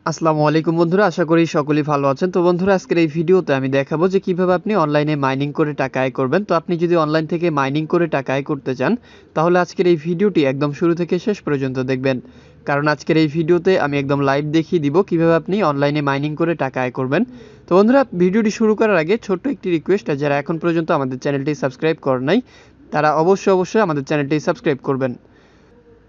আসসালামু আলাইকুম বন্ধুরা, আশা করি সকলেই ভালো আছেন। তো বন্ধুরা, আজকের এই ভিডিওতে আমি দেখাবো যে কিভাবে আপনি অনলাইনে মাইনিং করে টাকা আয় করবেন। তো আপনি যদি অনলাইন থেকে মাইনিং করে টাকা আয় করতে চান, তাহলে আজকের এই ভিডিওটি একদম শুরু থেকে শেষ পর্যন্ত দেখবেন। কারণ আজকের এই ভিডিওতে আমি একদম লাইভ দেখিয়ে দিব কিভাবে আপনি অনলাইনে মাইনিং করে টাকা আয় করবেন। তো বন্ধুরা, ভিডিওটি শুরু করার আগে ছোট্ট একটি রিকোয়েস্ট, যারা এখন পর্যন্ত আমাদের চ্যানেলটি সাবস্ক্রাইব করেন নাই, তারা অবশ্যই আমাদের চ্যানেলটি সাবস্ক্রাইব করবেন।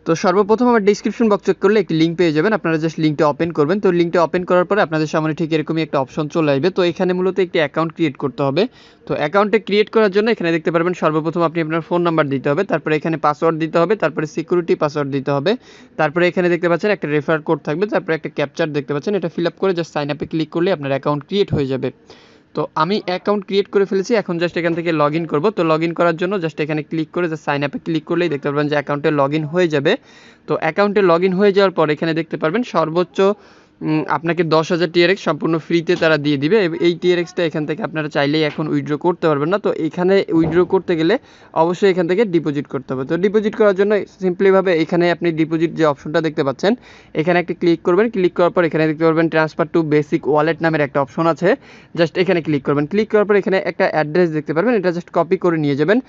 তো সর্বপ্রথম আমার ডেসক্রিপশন বক্স চেক করলে একটি লিঙ্ক পেয়ে যাবেন। আপনারা জাস্ট লিঙ্কটা ওপেন করবেন। তো লিঙ্কটা ওপেন করার পরে আপনাদের সামনে ঠিক এরকমই একটা অপশন চলে আসবে। তো এখানে মূলত একটি অ্যাকাউন্ট ক্রিয়েট করতে হবে। তো অ্যাকাউন্টে ক্রিয়েট করার জন্য এখানে দেখতে পারবেন সর্বপ্রথম আপনি আপনার ফোন নাম্বার দিতে হবে, তারপরে এখানে পাসওয়ার্ড দিতে হবে, তারপরে সিকিউরিটি পাসওয়ার্ড দিতে হবে, তারপরে এখানে দেখতে পাচ্ছেন একটা রেফার কোড থাকবে, তারপরে একটা ক্যাপচার দেখতে পাচ্ছেন, এটা ফিল আপ করে জাস্ট সাইন আপে ক্লিক করলে আপনার অ্যাকাউন্ট ক্রিয়েট হয়ে যাবে। তো আমি অ্যাকাউন্ট ক্রিয়েট করে ফেলেছি, এখন জাস্ট এখান থেকে লগ ইন করবো। তো লগ ইন করার জন্য জাস্ট এখানে ক্লিক করে জাস্ট সাইন আপে ক্লিক করলেই দেখতে পারবেন যে অ্যাকাউন্টে লগ ইন হয়ে যাবে। তো অ্যাকাউন্টে লগ ইন হয়ে যাওয়ার পর এখানে দেখতে পারবেন সর্বোচ্চ আপনাকে 10,000 TRX সম্পূর্ণ ফ্রিতে তারা দিয়ে দিবে। এই TRXটা এখান থেকে আপনারা চাইলেই এখন উইথড্র করতে পারবেন না। তো এখানে উইথড্র করতে গেলে অবশ্যই এখান থেকে ডিপোজিট করতে হবে। তো ডিপোজিট করার জন্য সিম্পলিভাবে এখানে আপনি ডিপোজিট যে অপশনটা দেখতে পাচ্ছেন, এখানে একটা ক্লিক করবেন। ক্লিক করার পর এখানে দেখতে পারবেন ট্রান্সফার টু বেসিক ওয়ালেট নামের একটা অপশন আছে, জাস্ট এখানে ক্লিক করবেন। ক্লিক করার পর এখানে একটা অ্যাড্রেস দেখতে পারবেন, এটা জাস্ট কপি করে নিয়ে যাবেন।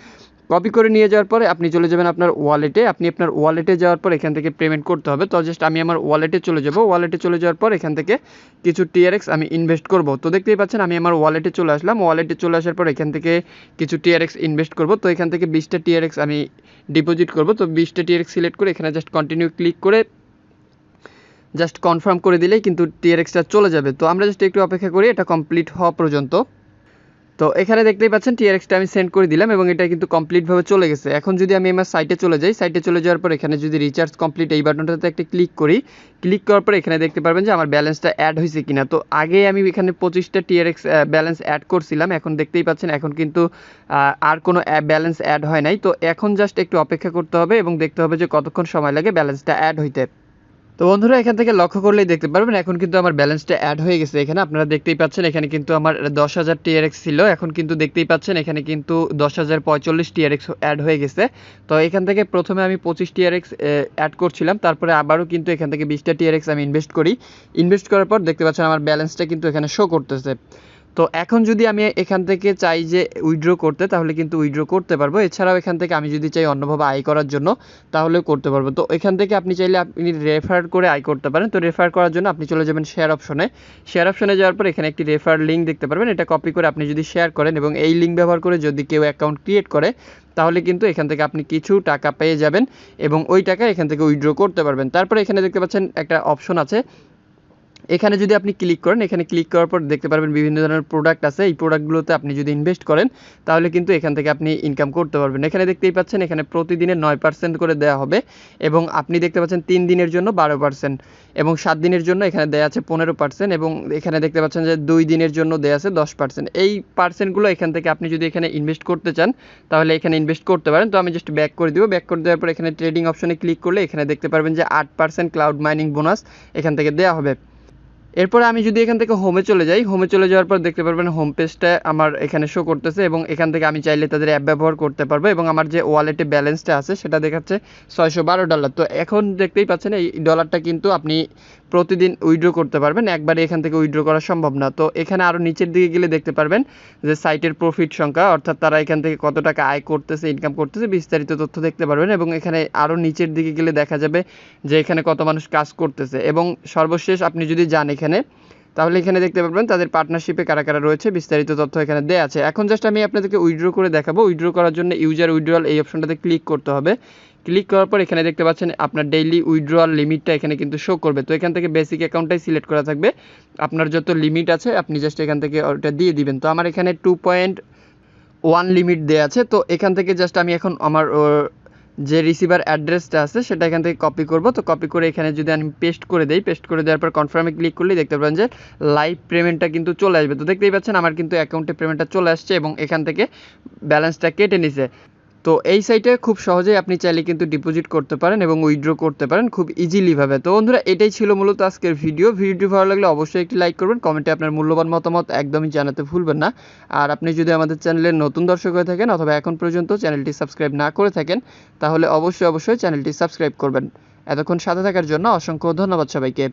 কপি করে নিয়ে যাওয়ার পরে আপনি চলে যাবেন আপনার ওয়ালেটে। আপনি আপনার ওয়ালেটে যাওয়ার পর এখান থেকে পেমেন্ট করতে হবে। তো জাস্ট আমি আমার ওয়ালেটে চলে যাব। ওয়ালেটে চলে যাওয়ার পর এখান থেকে কিছু TRX আমি ইনভেস্ট করব। তো দেখতেই পাচ্ছেন আমি আমার ওয়ালেটে চলে আসলাম। ওয়ালেটে চলে আসার পর এখান থেকে কিছু TRX ইনভেস্ট করব। তো এখান থেকে 20টা TRX আমি ডিপোজিট করব। তো 20টা TRX সিলেক্ট করে এখানে জাস্ট কন্টিনিউ ক্লিক করে জাস্ট কনফার্ম করে দিলেই কিন্তু TRXটা চলে যাবে। তো আমরা জাস্ট একটু অপেক্ষা করি এটা কমপ্লিট হওয়া পর্যন্ত। তো এখানে দেখতেই পাচ্ছেন TRXটা আমি সেন্ড করে দিলাম এবং এটা কিন্তু কমপ্লিটভাবে চলে গেছে। এখন যদি আমি আমার সাইটে চলে যাই, সাইটে চলে যাওয়ার পর এখানে যদি রিচার্জ কমপ্লিট এই বাটনটাতে একটা ক্লিক করি, ক্লিক করার পর এখানে দেখতে পারবেন যে আমার ব্যালেন্সটা অ্যাড হয়েছে কিনা। তো আগে আমি এখানে 25টা TRX ব্যালেন্স অ্যাড করছিলাম, এখন দেখতেই পাচ্ছেন এখন কিন্তু আর কোনো ব্যালেন্স অ্যাড হয় নাই। তো এখন জাস্ট একটু অপেক্ষা করতে হবে এবং দেখতে হবে যে কতক্ষণ সময় লাগে ব্যালেন্সটা অ্যাড হইতে। তো বন্ধুরা, এখান থেকে লক্ষ্য করলেই দেখতে পারবেন এখন কিন্তু আমার ব্যালেন্সটা অ্যাড হয়ে গেছে। এখানে আপনারা দেখতেই পাচ্ছেন এখানে কিন্তু আমার 10,000 TRX ছিল, এখন কিন্তু দেখতেই পাচ্ছেন এখানে কিন্তু 10,045 TRX অ্যাড হয়ে গেছে। তো এখান থেকে প্রথমে আমি 25 TRX অ্যাড করছিলাম, তারপরে আবারও কিন্তু এখান থেকে 20টা TRX আমি ইনভেস্ট করি। ইনভেস্ট করার পর দেখতে পাচ্ছেন আমার ব্যালেন্সটা কিন্তু এখানে শো করতেছে। তো এখন যদি আমি এখান থেকে চাই যে উইথড্র করতে, তাহলে কিন্তু উইথড্র করতে পারবো। এছাড়াও এখান থেকে আমি যদি চাই অন্যভাবে আয় করার জন্য, তাহলেও করতে পারবো। তো এখান থেকে আপনি চাইলে আপনি রেফার করে আয় করতে পারেন। তো রেফার করার জন্য আপনি চলে যাবেন শেয়ার অপশনে। শেয়ার অপশনে যাওয়ার পর এখানে একটি রেফার লিঙ্ক দেখতে পারবেন, এটা কপি করে আপনি যদি শেয়ার করেন এবং এই লিঙ্ক ব্যবহার করে যদি কেউ অ্যাকাউন্ট ক্রিয়েট করে, তাহলে কিন্তু এখান থেকে আপনি কিছু টাকা পেয়ে যাবেন এবং ওই টাকা এখান থেকে উইথড্র করতে পারবেন। তারপরে এখানে দেখতে পাচ্ছেন একটা অপশন আছে, এখানে যদি আপনি ক্লিক করেন, এখানে ক্লিক করার পর দেখতে পারবেন বিভিন্ন ধরনের প্রোডাক্ট আছে। এই প্রোডাক্টগুলোতে আপনি যদি ইনভেস্ট করেন, তাহলে কিন্তু এখান থেকে আপনি ইনকাম করতে পারবেন। এখানে দেখতেই পাচ্ছেন এখানে প্রতিদিনে 9% করে দেওয়া হবে এবং আপনি দেখতে পাচ্ছেন 3 দিনের জন্য 12% এবং 7 দিনের জন্য এখানে দেওয়া আছে 15% এবং এখানে দেখতে পাচ্ছেন যে 2 দিনের জন্য দেওয়া আছে 10%। এই পার্সেন্টগুলো এখান থেকে আপনি যদি এখানে ইনভেস্ট করতে চান, তাহলে এখানে ইনভেস্ট করতে পারেন। তো আমি জাস্ট ব্যাক করে দিব। ব্যাক করে দেওয়ার পর এখানে ট্রেডিং অপশনে ক্লিক করলে এখানে দেখতে পারবেন যে 8% ক্লাউড মাইনিং বোনাস এখান থেকে দেওয়া হবে। এরপরে আমি যদি এখান থেকে হোমে চলে যাই, হোমে চলে যাওয়ার পর দেখতে পারবেন হোম পেজটা আমার এখানে শো করতেছে এবং এখান থেকে আমি চাইলে তাদের অ্যাপ ব্যবহার করতে পারবো এবং আমার যে ওয়ালেটে ব্যালেন্সটা আছে সেটা দেখাচ্ছে $612। তো এখন দেখতেই পাচ্ছেন এই ডলারটা কিন্তু আপনি প্রতিদিন উইথড্র করতে পারবেন, একবারে এখান থেকে উইথড্র করা সম্ভব না। তো এখানে আরও নিচের দিকে গেলে দেখতে পারবেন যে সাইটের প্রফিট সংখ্যা, অর্থাৎ তারা এখান থেকে কত টাকা আয় করতেছে, ইনকাম করতেছে, বিস্তারিত তথ্য দেখতে পারবেন এবং এখানে আরও নিচের দিকে গেলে দেখা যাবে যে এখানে কত মানুষ কাজ করতেছে এবং সর্বশেষ আপনি যদি যান এখানে, তাহলে এখানে দেখতে পারবেন তাদের পার্টনারশিপে কারা কারা রয়েছে, বিস্তারিত তথ্য এখানে দেওয়া আছে। এখন জাস্ট আমি আপনাদেরকে উইথড্র করে দেখাবো। উইথড্র করার জন্য ইউজার উইথড্রয়াল এই অপশনটাতে ক্লিক করতে হবে। ক্লিক করার পর এখানে দেখতে পাচ্ছেন আপনার ডেইলি উইথড্রয়াল লিমিটটা এখানে কিন্তু শো করবে। তো এখান থেকে বেসিক অ্যাকাউন্টটাই সিলেক্ট করা থাকবে, আপনার যত লিমিট আছে আপনি জাস্ট এখান থেকে ওটা দিয়ে দিবেন। তো আমার এখানে 2.1 লিমিট দেওয়া আছে। তো এখান থেকে জাস্ট আমি এখন আমার যে রিসিভার অ্যাড্রেসটা আছে সেটা এখান থেকে কপি করব। তো কপি করে এখানে যদি আমি পেস্ট করে দেই, পেস্ট করে দেওয়ার পর কনফার্মে ক্লিক করলেই দেখতে পাবেন যে লাইভ পেমেন্টটা কিন্তু চলে আসবে। তো দেখতেই পাচ্ছেন আমার কিন্তু অ্যাকাউন্টে পেমেন্টটা চলে আসছে এবং এখান থেকে ব্যালেন্সটা কেটে নিছে। তো এই সাইটে খুব সহজেই আপনি চাইলে কিন্তু ডিপোজিট করতে পারেন এবং উইথড্র করতে পারেন খুব ইজিলিভাবে। তো বন্ধুরা, এটাই ছিল মূলত আজকের ভিডিওটি ভালো লাগলে অবশ্যই একটি লাইক করবেন, কমেন্টে আপনার মূল্যবান মতামত একদমই জানাতে ভুলবেন না। আর আপনি যদি আমাদের চ্যানেলের নতুন দর্শক হয়ে থাকেন অথবা এখন পর্যন্ত চ্যানেলটি সাবস্ক্রাইব না করে থাকেন, তাহলে অবশ্যই চ্যানেলটি সাবস্ক্রাইব করবেন। এতক্ষণ সাথে থাকার জন্য অসংখ্য ধন্যবাদ সবাইকে।